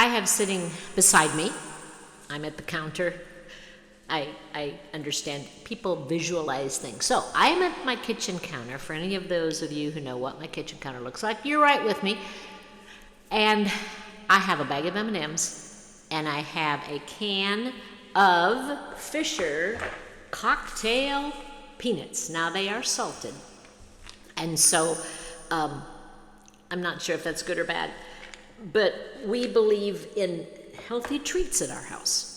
I have sitting beside me, I'm at the counter. I understand people visualize things. So I'm at my kitchen counter. For any of those of you who know what my kitchen counter looks like, you're right with me. And I have a bag of M&Ms, and I have a can of Fisher cocktail peanuts. Now they are salted. And so I'm not sure if that's good or bad, but we believe in healthy treats at our house.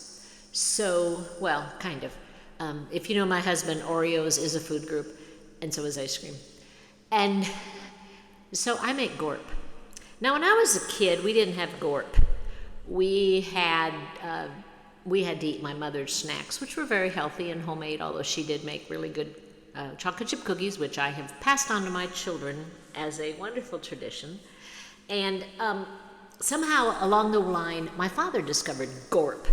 So, well, kind of. If you know my husband, Oreos is a food group, and so is ice cream. And so I make Gorp. Now, when I was a kid, we didn't have Gorp. We had to eat my mother's snacks, which were very healthy and homemade, although she did make really good chocolate chip cookies, which I have passed on to my children as a wonderful tradition. And somehow along the line, my father discovered Gorp.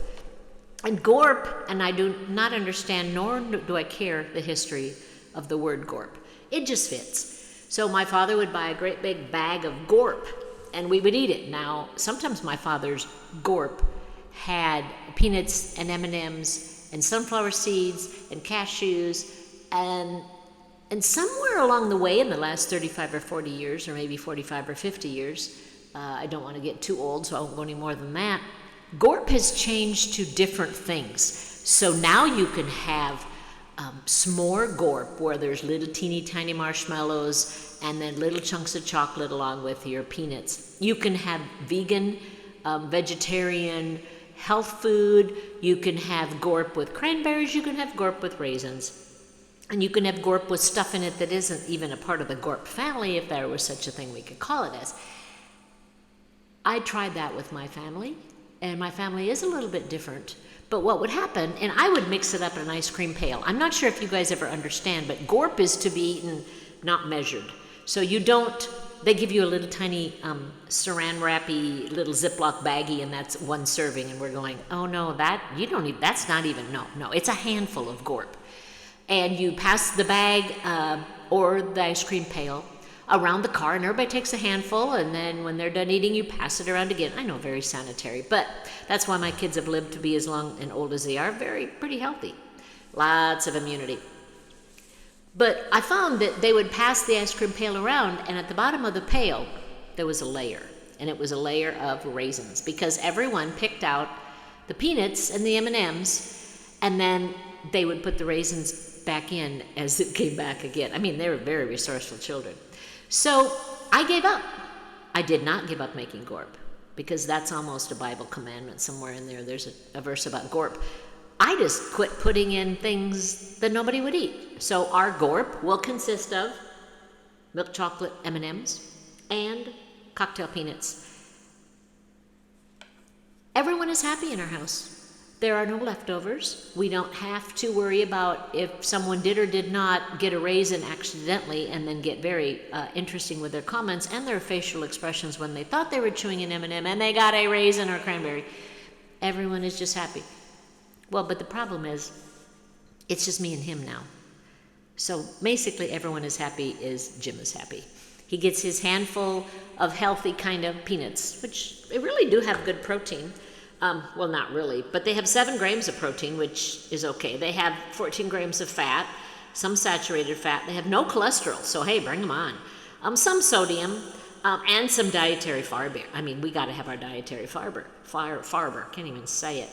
And Gorp, and I do not understand, nor do I care the history of the word Gorp. It just fits. So my father would buy a great big bag of Gorp, and we would eat it. Now, sometimes my father's Gorp had peanuts and M&Ms and sunflower seeds and cashews, and somewhere along the way in the last 35 or 40 years, or maybe 45 or 50 years, I don't want to get too old, so I won't go any more than that, Gorp has changed to different things. So now you can have s'more Gorp, where there's little teeny tiny marshmallows and then little chunks of chocolate along with your peanuts. You can have vegan, vegetarian, health food. You can have Gorp with cranberries. You can have Gorp with raisins. And you can have Gorp with stuff in it that isn't even a part of the Gorp family, if there was such a thing we could call it as. I tried that with my family. And my family is a little bit different. But what would happen, and I would mix it up in an ice cream pail. I'm not sure if you guys ever understand, but Gorp is to be eaten, not measured. So you don't, they give you a little tiny saran wrappy little Ziploc baggie, and that's one serving, and we're going, oh no, you don't need, that's not even, no, it's a handful of Gorp. And you pass the bag or the ice cream pail around the car, and everybody takes a handful, and then when they're done eating, you pass it around again. I know, very sanitary, but that's why my kids have lived to be as long and old as they are, pretty healthy. Lots of immunity. But I found that they would pass the ice cream pail around, and at the bottom of the pail, there was a layer, and it was a layer of raisins, because everyone picked out the peanuts and the M&Ms, and then they would put the raisins back in as it came back again. I mean, they were very resourceful children. So I gave up. I did not give up making Gorp, because that's almost a Bible commandment somewhere in there. There's a verse about Gorp. I just quit putting in things that nobody would eat. So our Gorp will consist of milk chocolate M&Ms and cocktail peanuts. Everyone is happy in our house. There are no leftovers. We don't have to worry about if someone did or did not get a raisin accidentally and then get very interesting with their comments and their facial expressions when they thought they were chewing an M&M and they got a raisin or cranberry. Everyone is just happy. Well, but the problem is, it's just me and him now. So basically everyone is happy is Jim is happy. He gets his handful of healthy kind of peanuts, which they really do have good protein. Well, not really, but they have 7 grams of protein, which is okay. They have 14 grams of fat, some saturated fat. They have no cholesterol, so hey, bring them on. Some sodium, and some dietary fiber. I mean, we got to have our dietary fiber. Can't even say it.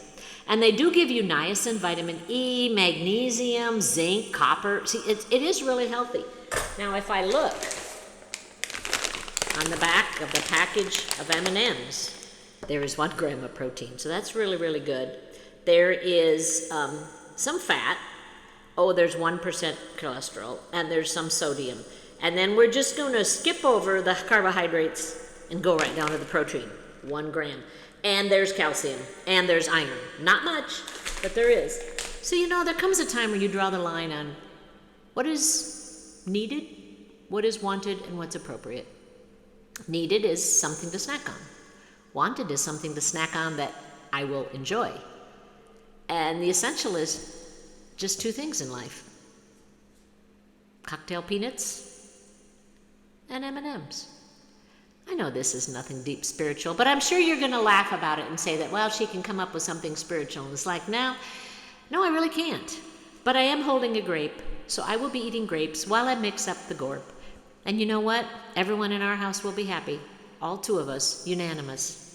And they do give you niacin, vitamin E, magnesium, zinc, copper. See, it is really healthy. Now, if I look on the back of the package of M&Ms, there is 1 gram of protein, so that's really, really good. There is some fat. Oh, there's 1% cholesterol, and there's some sodium. And then we're just going to skip over the carbohydrates and go right down to the protein, 1 gram. And there's calcium, and there's iron. Not much, but there is. So, there comes a time where you draw the line on what is needed, what is wanted, and what's appropriate. Needed is something to snack on. Wanted is something to snack on that I will enjoy. And the essential is just 2 things in life: cocktail peanuts and M&Ms. I know this is nothing deep spiritual, but I'm sure you're going to laugh about it and say that, well, she can come up with something spiritual. And it's like, no, I really can't. But I am holding a grape, so I will be eating grapes while I mix up the Gorp. And you know what? Everyone in our house will be happy. All 2 of us, unanimous.